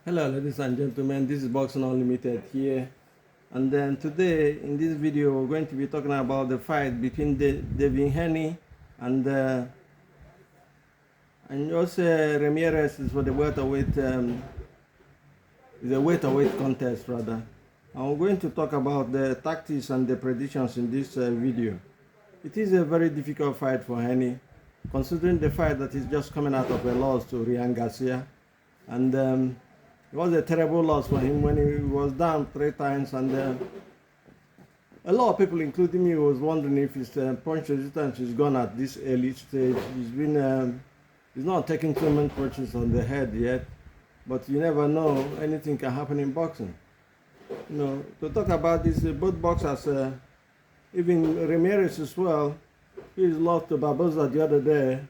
Hello ladies and gentlemen, this is Boxing Unlimited here, and then today in this video we're going to be talking about the fight between Devin Haney and Jose Ramirez is for the welterweight is a welterweight contest rather. And we're going to talk about the tactics and the predictions in this video. It is a very difficult fight for Haney, considering the fact that he's just coming out of a loss to Ryan Garcia, and it was a terrible loss for him when he was down 3 times, and a lot of people, including me, was wondering if his punch resistance is gone at this early stage. He's not taking too many punches on the head yet, but you never know, anything can happen in boxing. You know, to talk about this, both boxers, even Ramirez as well, he lost to Barboza the other day.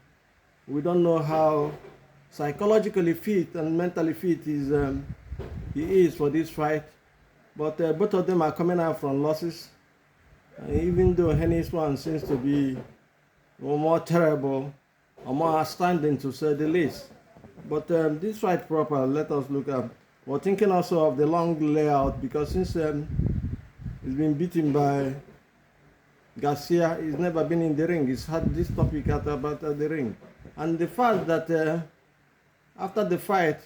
We don't know how psychologically fit and mentally fit he is for this fight, but both of them are coming out from losses. Even though Haney's one seems to be more terrible or more outstanding, to say the least. But this fight proper, let us look at. We're thinking also of the long layout, because since he's been beaten by Garcia, he's never been in the ring. He's had this topic about the ring, and the fact that after the fight,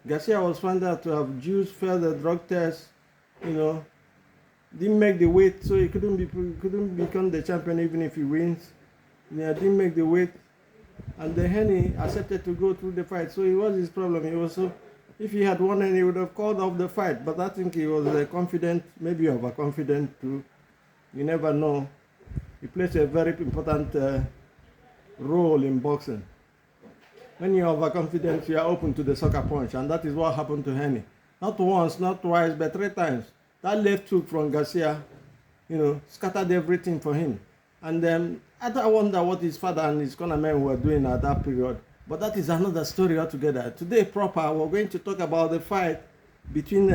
Garcia was found out to have used further drug tests, didn't make the weight, so he couldn't become the champion even if he wins. Didn't make the weight, and the Haney accepted to go through the fight. So it was his problem. He was if he had won, he would have called off the fight. But I think he was confident, maybe overconfident too. You never know. He plays a very important role in boxing. When you're overconfident, you are open to the sucker punch, and that is what happened to Haney. Not once, not twice, but 3 times. That left hook from Garcia, scattered everything for him. And I wonder what his father and his cornermen were doing at that period. But that is another story altogether. Today proper, we're going to talk about the fight between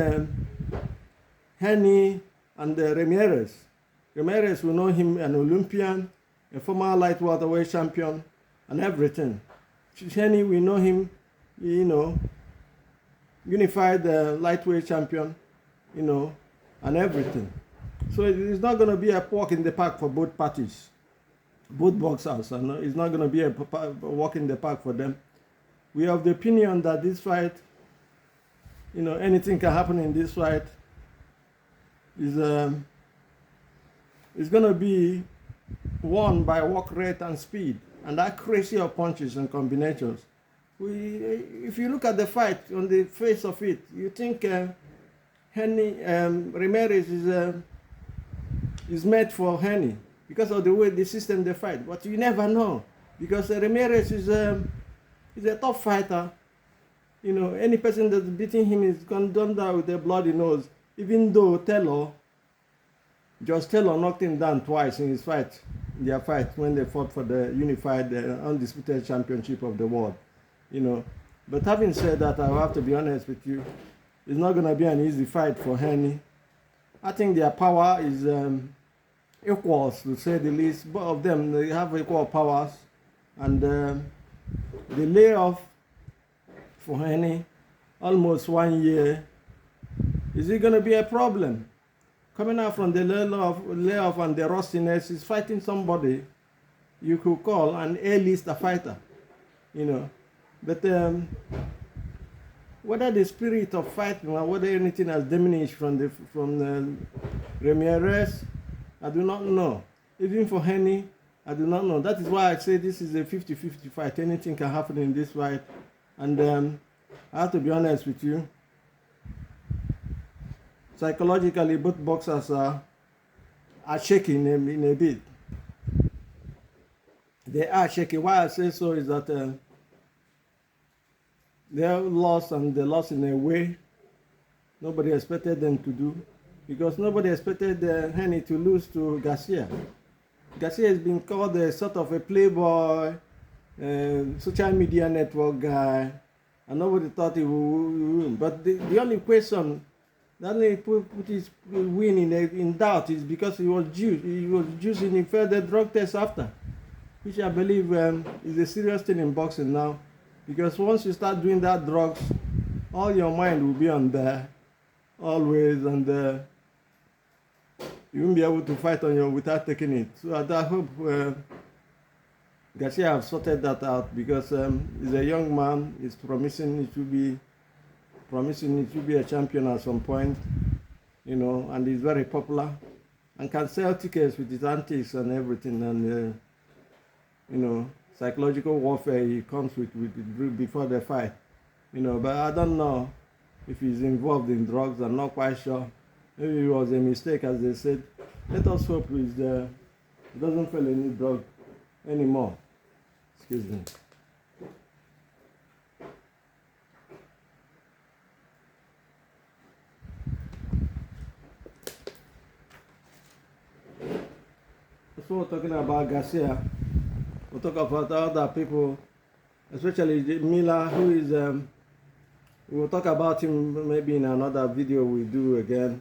Haney and Ramirez. Ramirez, we know him an Olympian, a former light welterweight champion, and everything. Haney, we know him, unified lightweight champion, and everything. So it's not going to be a walk in the park for both parties, both boxers. And it's not going to be a walk in the park for them. We have the opinion that this fight, anything can happen in this fight. Is going to be won by work rate and speed and accuracy of punches and combinations. If you look at the fight on the face of it, you think Ramirez is made for Haney because of the way the system they fight. But you never know, because Ramirez is a tough fighter. Any person that's beating him is gone down with a bloody nose. Even though Taylor knocked him down twice in their fight when they fought for the unified undisputed championship of the world. But having said that, I have to be honest with you, it's not going to be an easy fight for Haney. I think their power is equals, to say the least. Both of them, they have equal powers, and the layoff for Haney, almost 1 year, is it going to be a problem? Coming out from the layoff and the rustiness, is fighting somebody you could call an A-lister fighter, But whether the spirit of fighting or whether anything has diminished from Ramirez, I do not know. Even for Haney, I do not know. That is why I say this is a 50-50 fight. Anything can happen in this fight. And I have to be honest with you. Psychologically, both boxers are shaking in a bit. They are shaking. Why I say so is that they have lost, and they lost in a way nobody expected them to do, because nobody expected Haney to lose to Garcia. Garcia has been called a sort of a playboy, social media network guy, and nobody thought he would win. But the only question that they put his win in doubt is because he was using further drug tests after, which I believe is a serious thing in boxing now. Because once you start doing that drugs, all your mind will be on there, always, and you won't be able to fight on your without taking it. So I hope Garcia have sorted that out, because he's a young man. He's promising he should be a champion at some point, and he's very popular and can sell tickets with his antics and everything, and psychological warfare he comes with before the fight, but I don't know if he's involved in drugs. I'm not quite sure. Maybe it was a mistake, as they said. Let us hope he doesn't feel any drug anymore. Excuse me. So we're talking about Garcia. We'll talk about other people, especially Miller, who is, we'll talk about him maybe in another video we do again,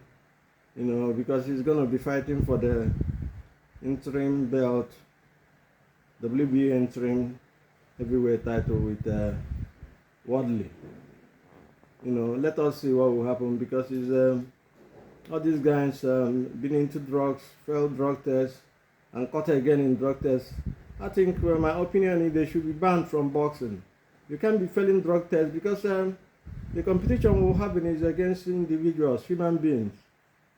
because he's going to be fighting for the interim belt, WBA interim heavyweight title with Wadley. Let us see what will happen, because he's, all these guys been into drugs, failed drug tests, and caught again in drug tests. I think my opinion is they should be banned from boxing. You can't be failing drug tests, because the competition will happen is against individuals, human beings.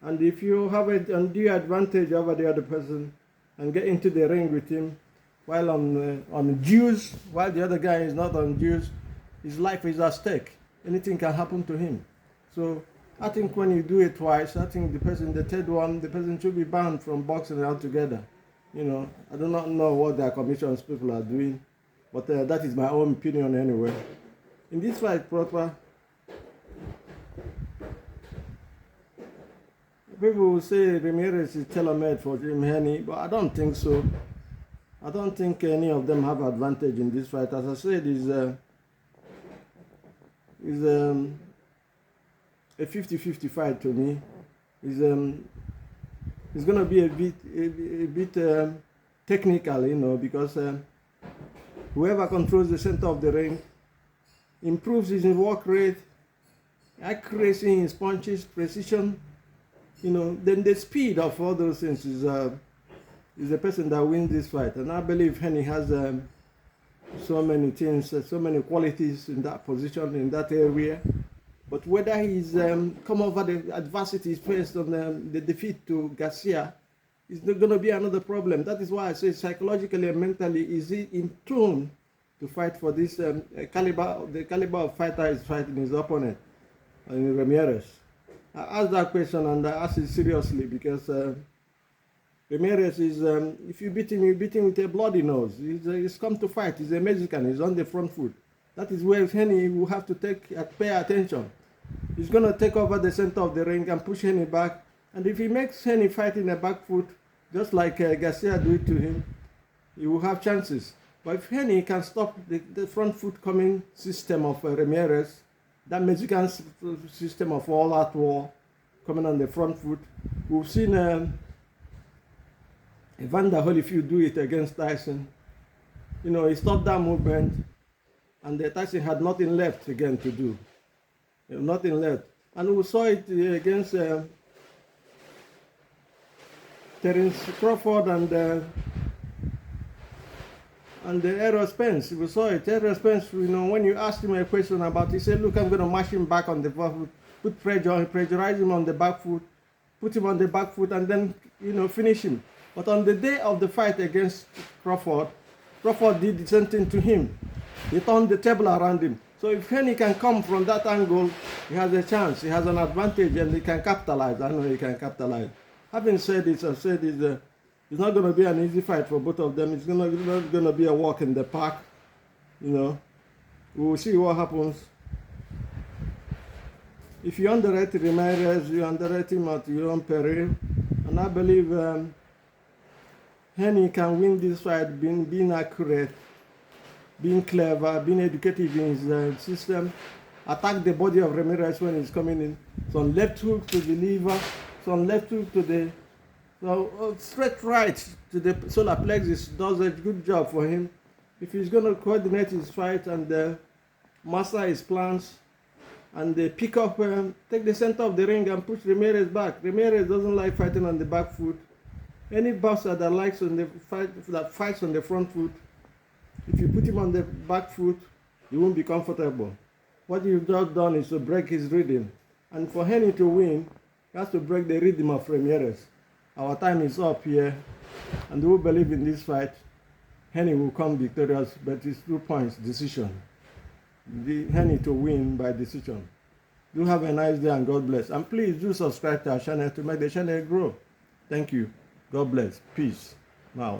And if you have an undue advantage over the other person and get into the ring with him while on juice, while the other guy is not on juice, his life is at stake. Anything can happen to him. So I think when you do it twice, I think the third one, the person should be banned from boxing altogether. I do not know what their commissions people are doing, but that is my own opinion anyway. In this fight, proper, people will say Ramirez is tailor-made for Jim Haney, but I don't think so. I don't think any of them have advantage in this fight. As I said, it's a 50-50 fight to me. It's going to be a bit technical, because whoever controls the center of the ring improves his work rate, accuracy in his punches, precision, then the speed of all those things is the person that wins this fight. And I believe Haney has so many things, so many qualities in that position, in that area. But whether he's come over the adversities faced on the defeat to Garcia is going to be another problem. That is why I say psychologically and mentally, is he in tune to fight for this the caliber of fighter he's fighting his opponent, Ramirez? I asked that question, and I asked it seriously, because Ramirez is, if you beat him with a bloody nose. He's come to fight. He's a Mexican. He's on the front foot. That is where Haney will have to pay attention. He's going to take over the center of the ring and push Haney back. And if he makes Haney fight in the back foot, just like Garcia did to him, he will have chances. But if Haney can stop the front foot coming system of Ramirez, that Mexican system of all-out war coming on the front foot, we've seen Evander Holyfield do it against Tyson. He stopped that movement, and Tyson had nothing left again to do. Nothing left. And we saw it against Terence Crawford and Errol Spence. We saw it. Errol Spence, when you asked him a question about it, he said, look, I'm going to mash him back on the back foot, put pressurize him on the back foot, put him on the back foot, and then, finish him. But on the day of the fight against Crawford did the same thing to him. He turned the table around him. So if Haney can come from that angle, he has a chance. He has an advantage, and he can capitalize. I know he can capitalize. Having said this, I said it's not going to be an easy fight for both of them. It's not going to be a walk in the park. We will see what happens. If you underrate Ramirez, you underrate him at your own peril. And I believe Haney can win this fight, being accurate, being clever, being educative in his system, attack the body of Ramirez when he's coming in. Some left hook to the liver, some left hook to the straight right to the solar plexus. Does a good job for him. If he's going to coordinate his fight and master his plans, and they pick up, take the center of the ring and push Ramirez back. Ramirez doesn't like fighting on the back foot. Any boxer that likes on the that fights on the front foot, if you put him on the back foot, he won't be comfortable. What you've just done is to break his rhythm. And for Haney to win, he has to break the rhythm of Ramirez. Our time is up here, and we believe in this fight. Haney will come victorious, but it's 2 points decision. Haney to win by decision. Do have a nice day and God bless. And please do subscribe to our channel to make the channel grow. Thank you. God bless. Peace. Now.